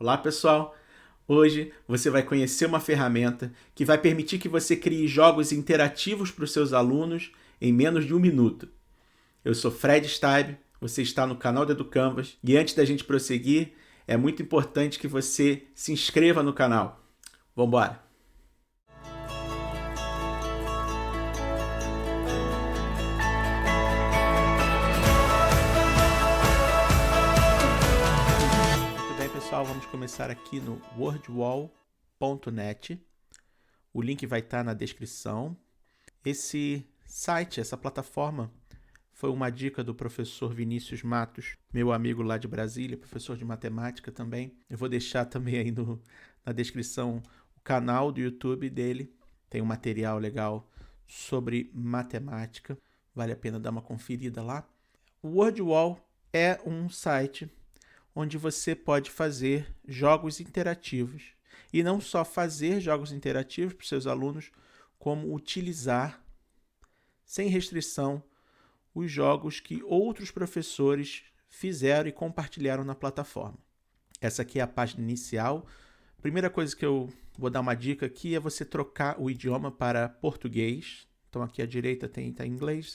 Olá, pessoal! Hoje você vai conhecer uma ferramenta que vai permitir que você crie jogos interativos para os seus alunos em menos de 1 minuto. Eu sou Fred Staib, você está no canal do EduCanvas e antes da gente prosseguir, é muito importante que você se inscreva no canal. Vamos embora! Muito bem, pessoal, vamos começar aqui no wordwall.net. O link vai estar na descrição. Esse site, essa plataforma, foi uma dica do professor Vinícius Matos, meu amigo lá de Brasília, professor de matemática também. Eu vou deixar também aí na descrição o canal do YouTube dele. Tem um material legal sobre matemática. Vale a pena dar uma conferida lá. O WordWall é um site onde você pode fazer jogos interativos. E não só fazer jogos interativos para os seus alunos, como utilizar, sem restrição, os jogos que outros professores fizeram e compartilharam na plataforma. Essa aqui é a página inicial. Primeira coisa que eu vou dar uma dica aqui é você trocar o idioma para português. Então aqui à direita tem inglês,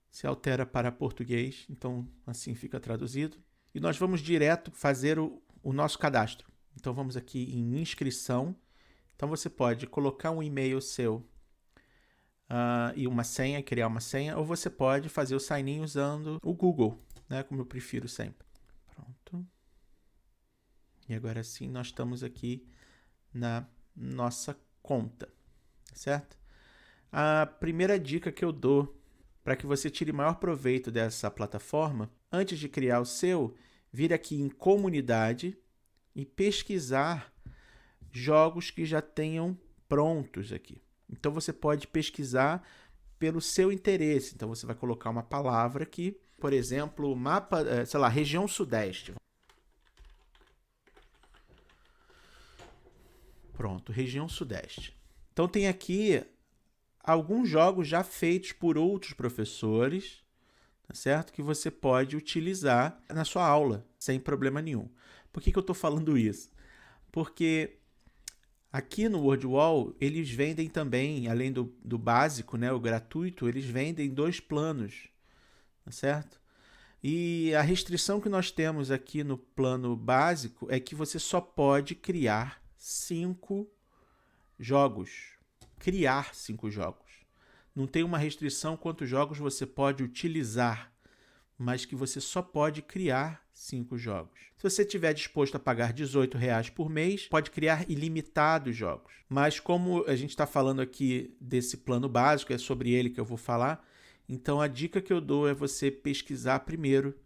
se altera para português, então assim fica traduzido. E nós vamos direto fazer o nosso cadastro. Então vamos aqui em inscrição. Então você pode colocar um e-mail seu e uma senha, criar uma senha, ou você pode fazer o sign-in usando o Google, né, como eu prefiro sempre. Pronto. E agora sim nós estamos aqui na nossa conta, certo? A primeira dica que eu dou para que você tire maior proveito dessa plataforma, antes de criar o seu, vir aqui em comunidade e pesquisar jogos que já tenham prontos aqui. Então você pode pesquisar pelo seu interesse. Então você vai colocar uma palavra aqui, por exemplo, mapa, sei lá, região sudeste. Pronto, região sudeste. Então tem aqui alguns jogos já feitos por outros professores, tá certo? Que você pode utilizar na sua aula, sem problema nenhum. Por que eu estou falando isso? Porque aqui no WordWall, eles vendem também, além do básico, né, o gratuito, eles vendem 2 planos, tá certo? E a restrição que nós temos aqui no plano básico é que você só pode criar 5 jogos. Criar 5 jogos. Não tem uma restrição quantos jogos você pode utilizar, mas que você só pode criar 5 jogos. Se você estiver disposto a pagar R$18 por mês, pode criar ilimitados jogos. Mas como a gente está falando aqui desse plano básico, é sobre ele que eu vou falar, então a dica que eu dou é você pesquisar primeiro,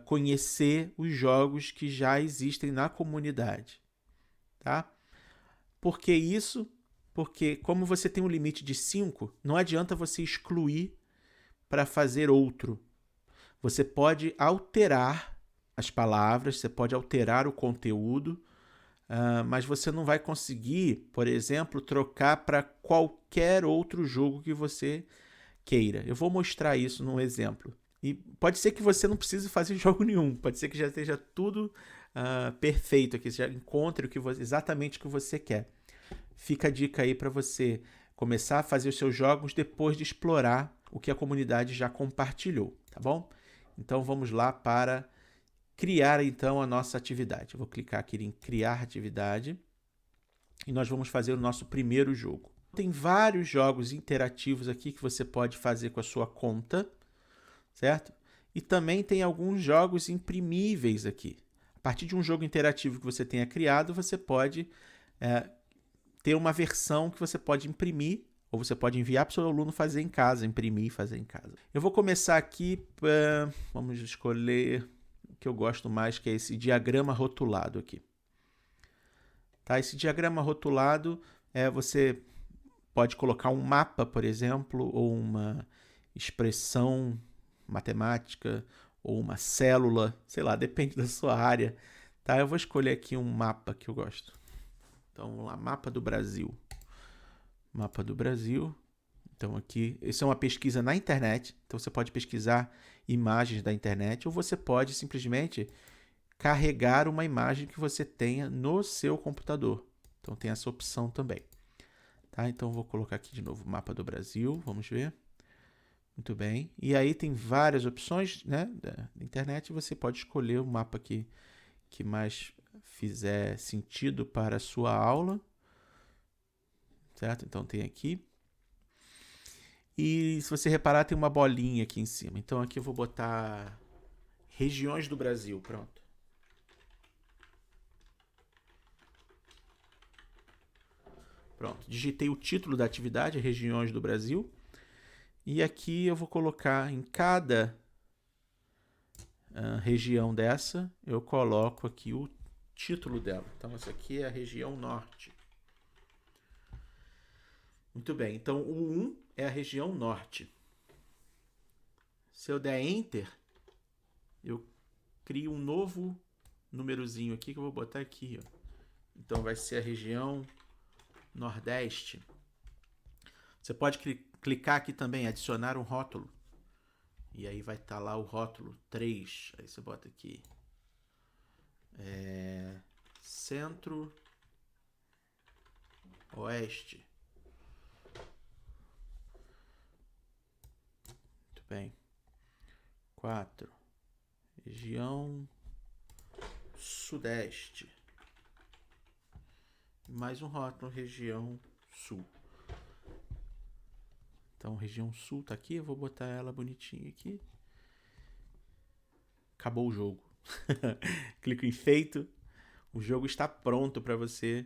conhecer os jogos que já existem na comunidade. Tá? Por que isso? Porque como você tem um limite de 5, não adianta você excluir para fazer outro. Você pode alterar as palavras, você pode alterar o conteúdo, mas você não vai conseguir, por exemplo, trocar para qualquer outro jogo que você queira. Eu vou mostrar isso num exemplo. E pode ser que você não precise fazer jogo nenhum, pode ser que já esteja tudo perfeito aqui, você já encontre exatamente o que você quer. Fica a dica aí para você começar a fazer os seus jogos depois de explorar o que a comunidade já compartilhou, tá bom? Então vamos lá para criar então a nossa atividade. Eu vou clicar aqui em criar atividade e nós vamos fazer o nosso primeiro jogo. Tem vários jogos interativos aqui que você pode fazer com a sua conta, certo? E também tem alguns jogos imprimíveis aqui. A partir de um jogo interativo que você tenha criado, você pode ter uma versão que você pode imprimir, ou você pode enviar para o seu aluno fazer em casa, imprimir e fazer em casa. Eu vou começar aqui, vamos escolher o que eu gosto mais, que é esse diagrama rotulado aqui. Tá? Esse diagrama rotulado, você pode colocar um mapa, por exemplo, ou uma expressão matemática, ou uma célula, sei lá, depende da sua área. Tá? Eu vou escolher aqui um mapa que eu gosto. Então, vamos lá, mapa do Brasil. Mapa do Brasil. Então, aqui, isso é uma pesquisa na internet. Então, você pode pesquisar imagens da internet ou você pode simplesmente carregar uma imagem que você tenha no seu computador. Então tem essa opção também. Tá? Então vou colocar aqui de novo o mapa do Brasil, vamos ver. Muito bem. E aí tem várias opções, né, da internet, você pode escolher o mapa que mais fizer sentido para a sua aula. Certo? Então tem aqui. E se você reparar, tem uma bolinha aqui em cima. Então aqui eu vou botar regiões do Brasil, pronto. Pronto, digitei o título da atividade, regiões do Brasil. E aqui eu vou colocar em cada região dessa, eu coloco aqui o título dela. Então essa aqui é a região norte. Muito bem, então o 1 é a região norte. Se eu der Enter, eu crio um novo númerozinho aqui que eu vou botar aqui. Ó. Então vai ser a região Nordeste. Você pode clicar aqui também, adicionar um rótulo. E aí vai estar lá o rótulo 3. Aí você bota aqui. Centro-Oeste. Muito bem. 4. Região Sudeste. Mais um rótulo, região Sul. Então, região Sul tá aqui, eu vou botar ela bonitinha aqui. Acabou o jogo. Clico em feito. O jogo está pronto para você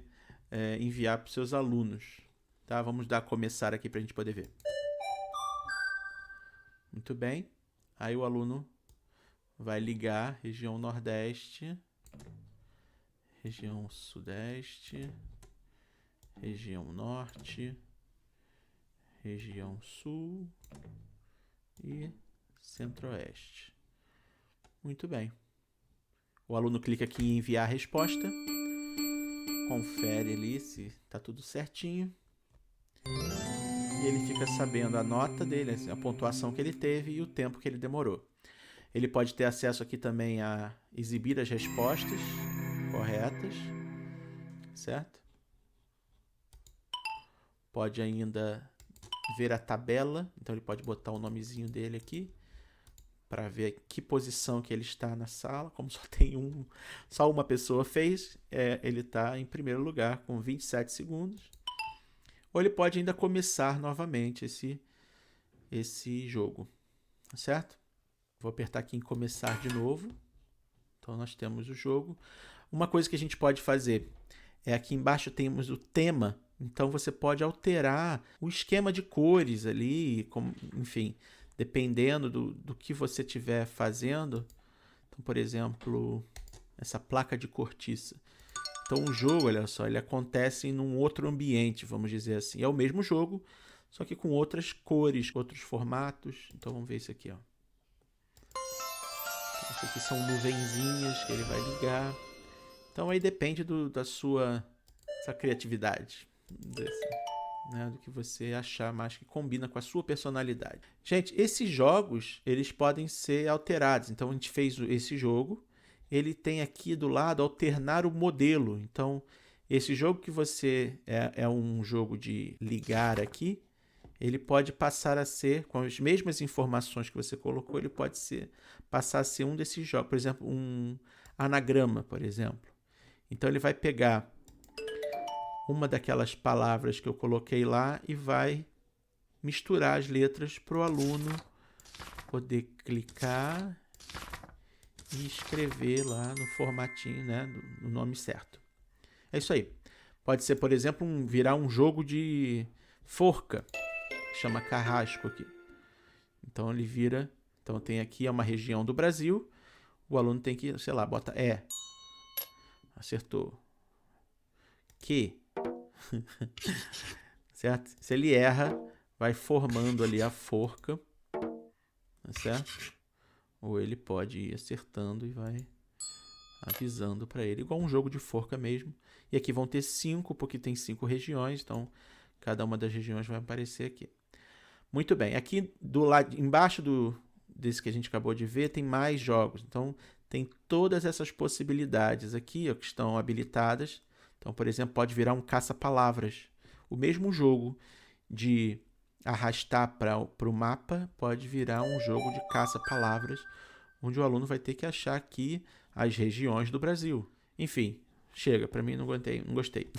enviar para os seus alunos. Tá? Vamos dar a começar aqui para a gente poder ver. Muito bem. Aí o aluno vai ligar região Nordeste, região Sudeste, região Norte, região Sul e Centro-Oeste. Muito bem. O aluno clica aqui em enviar a resposta, confere ali se está tudo certinho e ele fica sabendo a nota dele, a pontuação que ele teve e o tempo que ele demorou. Ele pode ter acesso aqui também a exibir as respostas corretas, certo? Pode ainda ver a tabela, então ele pode botar o nomezinho dele aqui para ver que posição que ele está na sala. Como só uma pessoa fez, ele está em primeiro lugar com 27 segundos. Ou ele pode ainda começar novamente esse jogo, certo? Vou apertar aqui em começar de novo. Então nós temos o jogo. Uma coisa que a gente pode fazer é aqui embaixo temos o tema. Então você pode alterar o esquema de cores ali, enfim, dependendo do que você estiver fazendo. Então, por exemplo, essa placa de cortiça. Então o jogo, olha só, ele acontece em um outro ambiente, vamos dizer assim. É o mesmo jogo, só que com outras cores, outros formatos. Então vamos ver isso aqui, ó. Isso aqui são nuvenzinhas que ele vai ligar. Então aí depende da sua criatividade, né, do que você achar mais que combina com a sua personalidade. Gente, esses jogos, eles podem ser alterados. Então a gente fez esse jogo, ele tem aqui do lado alternar o modelo. Então esse jogo que você é um jogo de ligar aqui, ele pode passar a ser, com as mesmas informações que você colocou, ele pode passar a ser um desses jogos. Por exemplo, um anagrama, por exemplo. Então ele vai pegar uma daquelas palavras que eu coloquei lá e vai misturar as letras para o aluno poder clicar e escrever lá no formatinho, né, no nome certo. É isso aí. Pode ser, por exemplo, virar um jogo de forca, que chama carrasco aqui. Então ele vira, então tem aqui uma região do Brasil, o aluno tem que, sei lá, bota acertou. Certo? Se ele erra, vai formando ali a forca, tá certo? Ou ele pode ir acertando e vai avisando para ele, igual um jogo de forca mesmo. E aqui vão ter 5, porque tem 5 regiões, então cada uma das regiões vai aparecer aqui. Muito bem, aqui do lado embaixo desse que a gente acabou de ver tem mais jogos. Então tem todas essas possibilidades aqui, ó, que estão habilitadas. Então, por exemplo, pode virar um caça-palavras. O mesmo jogo de arrastar para o mapa pode virar um jogo de caça-palavras, onde o aluno vai ter que achar aqui as regiões do Brasil. Enfim, chega, para mim não gostei.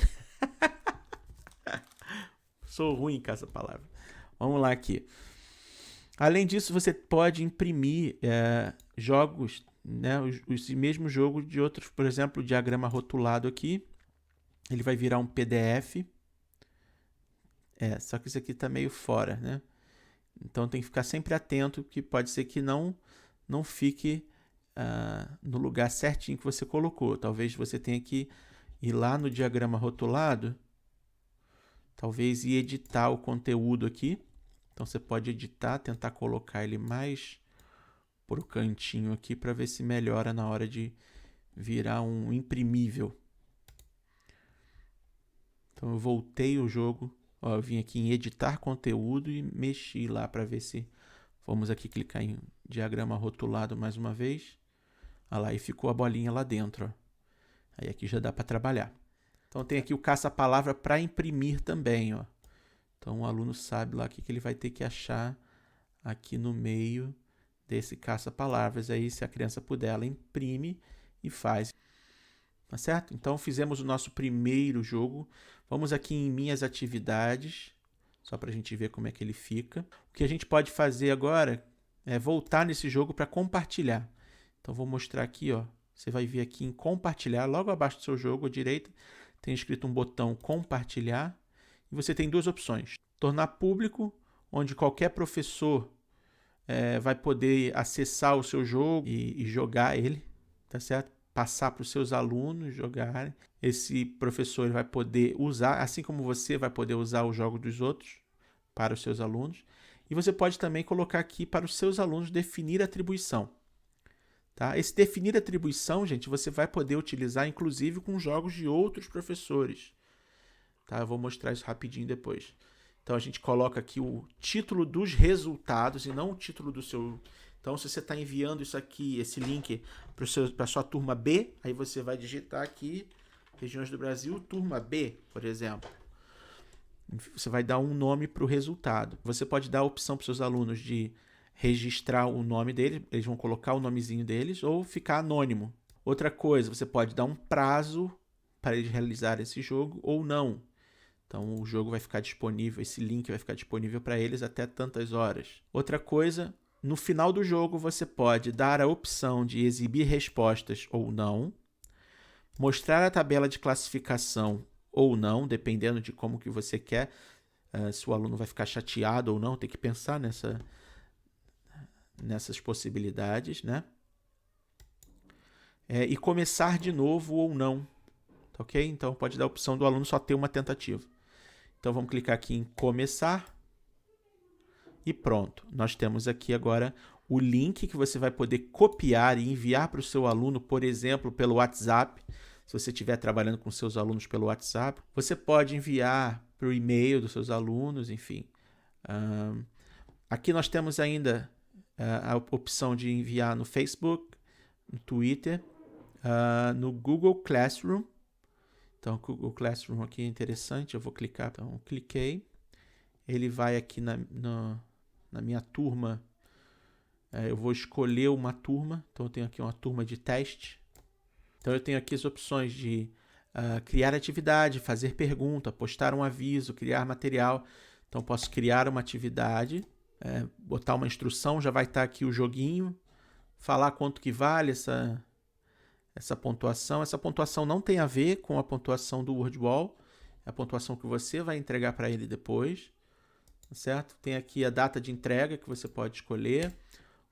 Sou ruim em caça-palavras. Vamos lá aqui. Além disso, você pode imprimir jogos, né, os mesmos jogos de outros, por exemplo, o diagrama rotulado aqui. Ele vai virar um PDF. Só que isso aqui está meio fora, né? Então tem que ficar sempre atento, que pode ser que não fique no lugar certinho que você colocou. Talvez você tenha que ir lá no diagrama rotulado, talvez ir editar o conteúdo aqui. Então você pode editar, tentar colocar ele mais para o cantinho aqui para ver se melhora na hora de virar um imprimível. Então eu voltei o jogo. Ó, eu vim aqui em editar conteúdo e mexi lá para ver se... Vamos aqui clicar em diagrama rotulado mais uma vez. Olha lá, e ficou a bolinha lá dentro. Ó. Aí aqui já dá para trabalhar. Então tem aqui o caça-palavra para imprimir também. Ó. Então o aluno sabe lá o que ele vai ter que achar aqui no meio desse caça-palavras. Aí se a criança puder, ela imprime e faz. Tá certo? Então fizemos o nosso primeiro jogo. Vamos aqui em minhas atividades, só para a gente ver como é que ele fica. O que a gente pode fazer agora é voltar nesse jogo para compartilhar. Então vou mostrar aqui, ó. Você vai vir aqui em compartilhar, logo abaixo do seu jogo à direita, tem escrito um botão compartilhar. E você tem duas opções. Tornar público, onde qualquer professor vai poder acessar o seu jogo e jogar ele, tá certo? Passar para os seus alunos jogarem. Esse professor vai poder usar, assim como você vai poder usar o jogo dos outros para os seus alunos. E você pode também colocar aqui para os seus alunos definir atribuição. Tá? Esse definir atribuição, gente, você vai poder utilizar inclusive com jogos de outros professores. Tá? Eu vou mostrar isso rapidinho depois. Então a gente coloca aqui o título dos resultados e não o título do seu... Então, se você está enviando isso aqui, esse link para a sua turma B, aí você vai digitar aqui, regiões do Brasil, turma B, por exemplo. Você vai dar um nome para o resultado. Você pode dar a opção para os seus alunos de registrar o nome deles, eles vão colocar o nomezinho deles, ou ficar anônimo. Outra coisa, você pode dar um prazo para eles realizarem esse jogo, ou não. Então, o jogo vai ficar disponível, esse link vai ficar disponível para eles até tantas horas. Outra coisa... No final do jogo, você pode dar a opção de exibir respostas ou não, mostrar a tabela de classificação ou não, dependendo de como que você quer, se o aluno vai ficar chateado ou não, tem que pensar nessas possibilidades, né? E começar de novo ou não, tá ok? Então, pode dar a opção do aluno só ter uma tentativa. Então, vamos clicar aqui em começar. E pronto, nós temos aqui agora o link que você vai poder copiar e enviar para o seu aluno, por exemplo, pelo WhatsApp. Se você estiver trabalhando com seus alunos pelo WhatsApp, você pode enviar para o e-mail dos seus alunos, enfim. Aqui nós temos ainda a opção de enviar no Facebook, no Twitter, no Google Classroom. Então, o Google Classroom aqui é interessante, eu vou clicar. Então, cliquei. Ele vai aqui na minha turma, eu vou escolher uma turma, então eu tenho aqui uma turma de teste. Então eu tenho aqui as opções de criar atividade, fazer pergunta, postar um aviso, criar material. Então eu posso criar uma atividade, botar uma instrução, já vai estar aqui o joguinho, falar quanto que vale essa pontuação. Essa pontuação não tem a ver com a pontuação do WordWall, é a pontuação que você vai entregar para ele depois. Certo? Tem aqui a data de entrega que você pode escolher,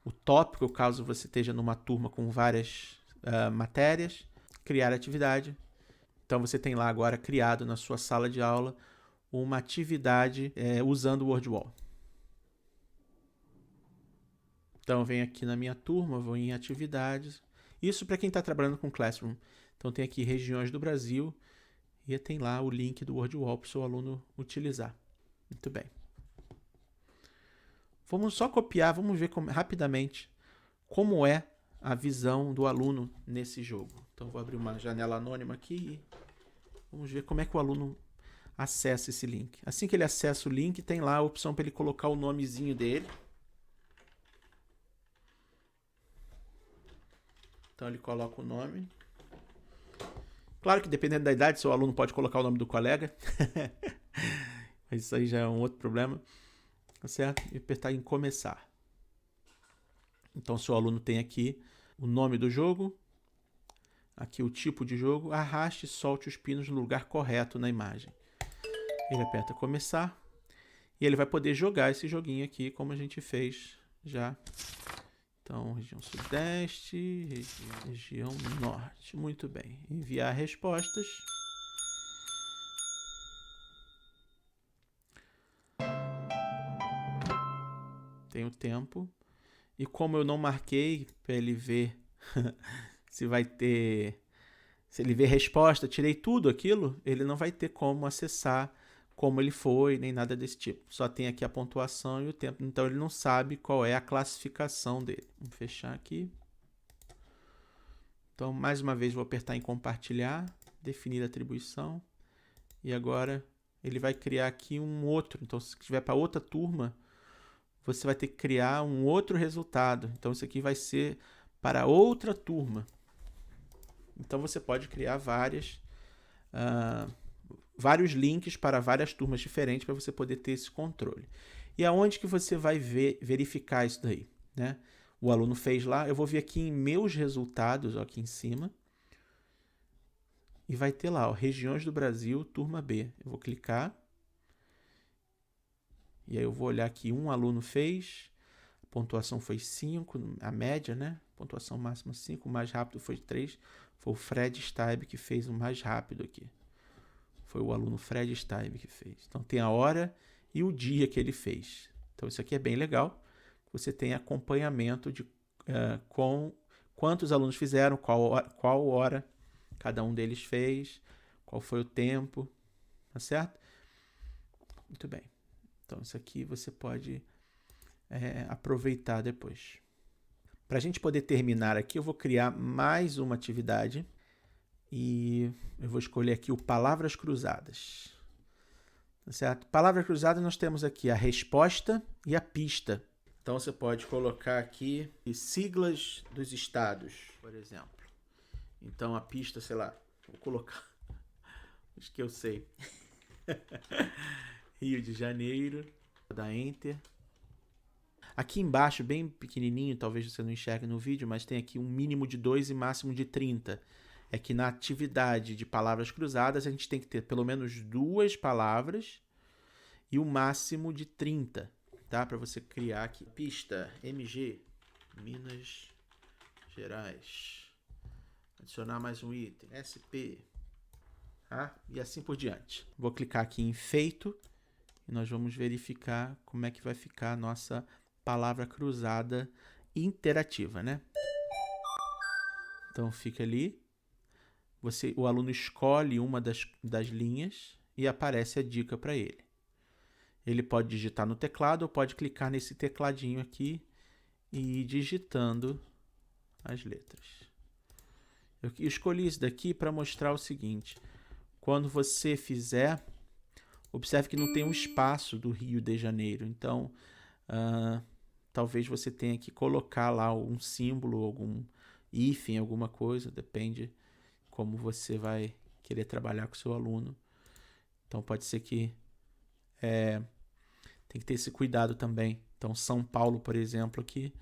o tópico, caso você esteja numa turma com várias matérias, criar atividade. Então você tem lá agora criado na sua sala de aula uma atividade usando o WordWall. Então eu venho aqui na minha turma, vou em atividades. Isso para quem está trabalhando com Classroom. Então tem aqui regiões do Brasil e tem lá o link do WordWall para o seu aluno utilizar. Muito bem. Vamos só copiar, vamos ver rapidamente como é a visão do aluno nesse jogo. Então, vou abrir uma janela anônima aqui e vamos ver como é que o aluno acessa esse link. Assim que ele acessa o link, tem lá a opção para ele colocar o nomezinho dele. Então, ele coloca o nome. Claro que dependendo da idade, seu aluno pode colocar o nome do colega. Mas isso aí já é um outro problema. Tá certo? E apertar em começar. Então, seu aluno tem aqui o nome do jogo, aqui o tipo de jogo, arraste e solte os pinos no lugar correto na imagem. Ele aperta começar e ele vai poder jogar esse joguinho aqui, como a gente fez já. Então, região sudeste, região norte. Muito bem. Enviar respostas. Tem o tempo. E como eu não marquei para ele ver se vai ter... Se ele ver resposta, tirei tudo aquilo, ele não vai ter como acessar como ele foi, nem nada desse tipo. Só tem aqui a pontuação e o tempo. Então, ele não sabe qual é a classificação dele. Vamos fechar aqui. Então, mais uma vez, vou apertar em compartilhar, definir a atribuição. E agora, ele vai criar aqui um outro. Então, se tiver para outra turma, você vai ter que criar um outro resultado. Então, isso aqui vai ser para outra turma. Então, você pode criar vários links para várias turmas diferentes para você poder ter esse controle. E aonde que você vai verificar isso daí, né? O aluno fez lá, eu vou vir aqui em meus resultados, ó, aqui em cima, e vai ter lá, ó, regiões do Brasil, turma B. Eu vou clicar, e aí eu vou olhar aqui, um aluno fez, a pontuação foi 5, a média, né? Pontuação máxima 5, o mais rápido foi 3, foi o Fred Staib que fez o mais rápido aqui. Foi o aluno Fred Staib que fez. Então, tem a hora e o dia que ele fez. Então, isso aqui é bem legal. Você tem acompanhamento de com quantos alunos fizeram, qual hora cada um deles fez, qual foi o tempo, tá certo? Muito bem. Então, isso aqui você pode aproveitar depois. Para a gente poder terminar aqui, eu vou criar mais uma atividade. E eu vou escolher aqui o Palavras Cruzadas. Tá certo? Palavras cruzadas, nós temos aqui a resposta e a pista. Então, você pode colocar aqui siglas dos estados, por exemplo. Então, a pista, sei lá, vou colocar os que eu sei. Rio de Janeiro, vou dar Enter. Aqui embaixo, bem pequenininho, talvez você não enxergue no vídeo, mas tem aqui um mínimo de 2 e máximo de 30. É que na atividade de palavras cruzadas a gente tem que ter pelo menos 2 palavras e o máximo de 30, tá? Para você criar aqui. Pista MG, Minas Gerais. Adicionar mais um item, SP, tá? E assim por diante. Vou clicar aqui em feito e nós vamos verificar como é que vai ficar a nossa palavra cruzada interativa, né? Então fica ali. O aluno escolhe uma das linhas e aparece a dica para ele. Ele pode digitar no teclado ou pode clicar nesse tecladinho aqui e ir digitando as letras. Eu escolhi isso daqui para mostrar o seguinte. Quando você fizer, observe que não tem um espaço do Rio de Janeiro. Então, talvez você tenha que colocar lá um símbolo, algum hífen, alguma coisa, depende como você vai querer trabalhar com o seu aluno. Então, pode ser que tem que ter esse cuidado também. Então, São Paulo, por exemplo, aqui.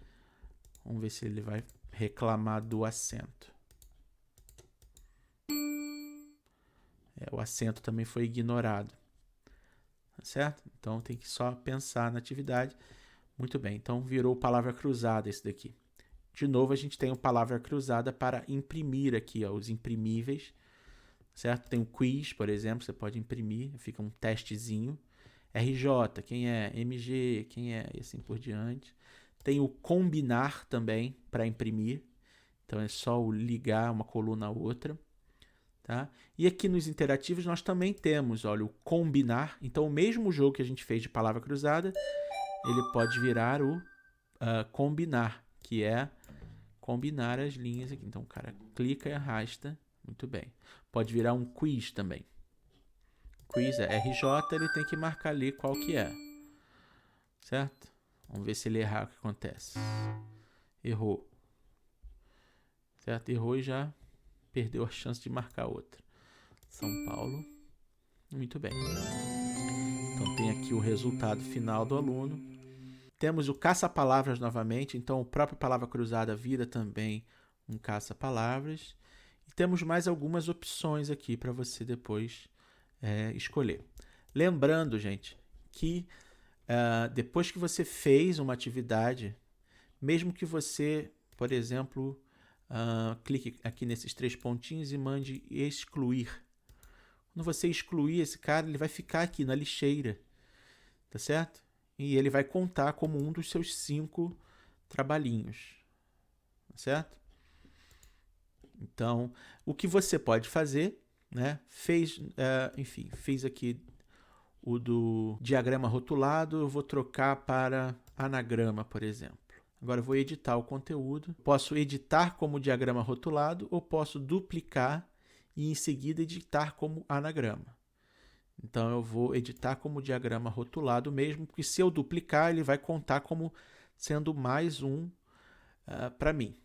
Vamos ver se ele vai reclamar do acento. O acento também foi ignorado. Tá certo? Então, tem que só pensar na atividade. Muito bem. Então, virou palavra cruzada esse daqui. De novo, a gente tem uma palavra cruzada para imprimir aqui, ó, os imprimíveis, certo? Tem um quiz, por exemplo, você pode imprimir, fica um testezinho. RJ, quem é? MG, quem é? E assim por diante. Tem o combinar também para imprimir, então é só o ligar uma coluna à outra. Tá? E aqui nos interativos nós também temos, olha, o combinar. Então, o mesmo jogo que a gente fez de palavra cruzada, ele pode virar o combinar, que é combinar as linhas aqui. Então o cara clica e arrasta. Muito bem. Pode virar um quiz também. Quiz é RJ, ele tem que marcar ali qual que é. Certo? Vamos ver se ele errar, o que acontece. Errou. Certo? Errou e já perdeu a chance de marcar outra. São Paulo. Muito bem. Então tem aqui o resultado final do aluno. Temos o caça-palavras novamente. Então o próprio palavra cruzada vira também um caça-palavras. E temos mais algumas opções aqui para você depois escolher. Lembrando, gente, que depois que você fez uma atividade, mesmo que você, por exemplo, clique aqui nesses 3 pontinhos e mande excluir. Quando você excluir esse cara, ele vai ficar aqui na lixeira, tá certo? E ele vai contar como um dos seus 5 trabalhinhos, tá certo? Então, o que você pode fazer, né? Fez aqui o do diagrama rotulado, eu vou trocar para anagrama, por exemplo. Agora eu vou editar o conteúdo. Posso editar como diagrama rotulado ou posso duplicar e em seguida editar como anagrama. Então eu vou editar como diagrama rotulado mesmo, porque se eu duplicar ele vai contar como sendo mais um para mim.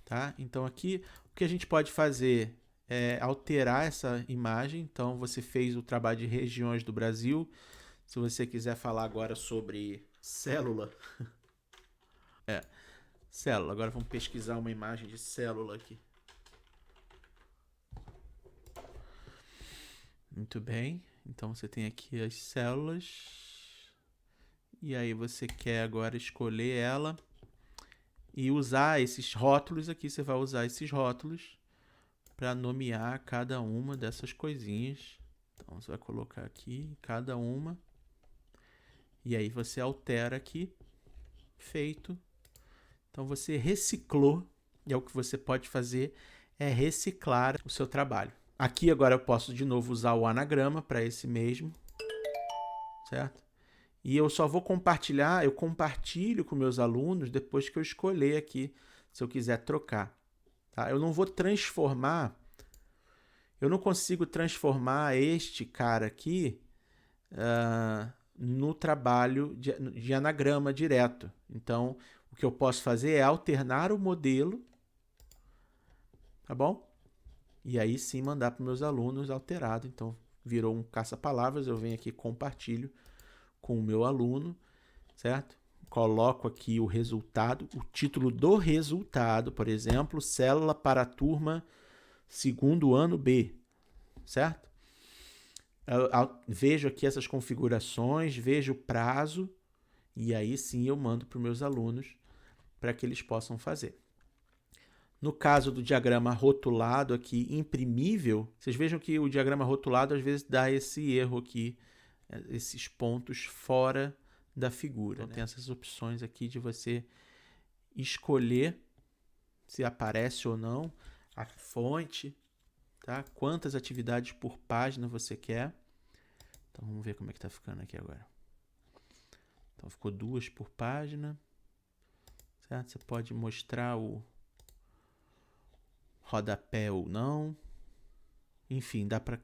Tá? Então aqui o que a gente pode fazer é alterar essa imagem. Então você fez o trabalho de regiões do Brasil. Se você quiser falar agora sobre célula. Célula. Agora vamos pesquisar uma imagem de célula aqui. Muito bem. Então você tem aqui as células. E aí você quer agora escolher ela e usar esses rótulos aqui. Você vai usar esses rótulos para nomear cada uma dessas coisinhas. Então você vai colocar aqui cada uma. E aí você altera aqui. Feito. Então você reciclou. E é o que você pode fazer é reciclar o seu trabalho. Aqui agora eu posso de novo usar o anagrama para esse mesmo. Certo? E eu só vou compartilhar, eu compartilho com meus alunos depois que eu escolher aqui, se eu quiser trocar. Tá? Eu não vou transformar, eu não consigo transformar este cara aqui no trabalho de anagrama direto. Então, o que eu posso fazer é alternar o modelo, tá bom? E aí sim mandar para os meus alunos alterado. Então, virou um caça-palavras, eu venho aqui compartilho com o meu aluno, certo? Coloco aqui o resultado, o título do resultado, por exemplo, célula para a turma 2º ano B, certo? Eu vejo aqui essas configurações, vejo o prazo e aí sim eu mando para os meus alunos para que eles possam fazer. No caso do diagrama rotulado aqui, imprimível, vocês vejam que o diagrama rotulado às vezes dá esse erro aqui, esses pontos fora da figura. Então, tem essas opções aqui de você escolher se aparece ou não a fonte, tá? Quantas atividades por página você quer. Então, vamos ver como é que está ficando aqui agora. Então, ficou 2 por página, certo? Você pode mostrar o rodapé ou não. Enfim, dá para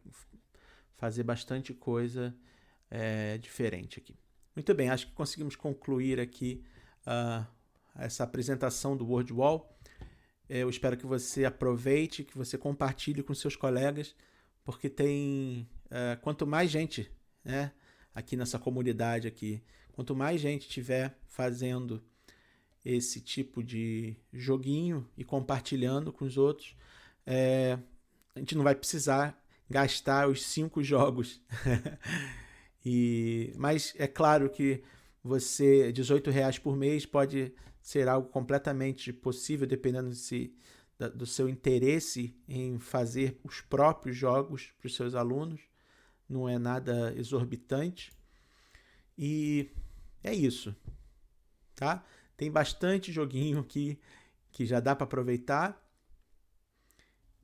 fazer bastante coisa diferente aqui. Muito bem, acho que conseguimos concluir aqui essa apresentação do WordWall. Eu espero que você aproveite, que você compartilhe com seus colegas, porque tem quanto mais gente, né, aqui nessa comunidade aqui, quanto mais gente tiver fazendo esse tipo de joguinho e compartilhando com os outros, a gente não vai precisar gastar os 5 jogos. Mas é claro que você, R$18 por mês pode ser algo completamente possível, dependendo do seu interesse em fazer os próprios jogos para os seus alunos. Não é nada exorbitante. E é isso, tá? Tem bastante joguinho aqui que já dá para aproveitar.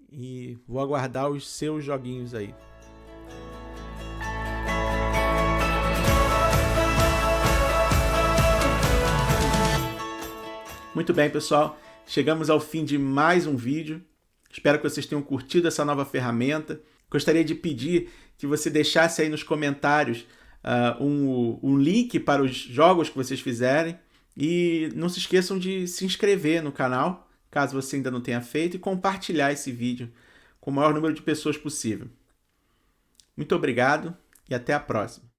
E vou aguardar os seus joguinhos aí. Muito bem, pessoal. chegamos ao fim de mais um vídeo. Espero que vocês tenham curtido essa nova ferramenta. Gostaria de pedir que você deixasse aí nos comentários um link para os jogos que vocês fizerem. E não se esqueçam de se inscrever no canal, caso você ainda não tenha feito, e compartilhar esse vídeo com o maior número de pessoas possível. Muito obrigado e até a próxima.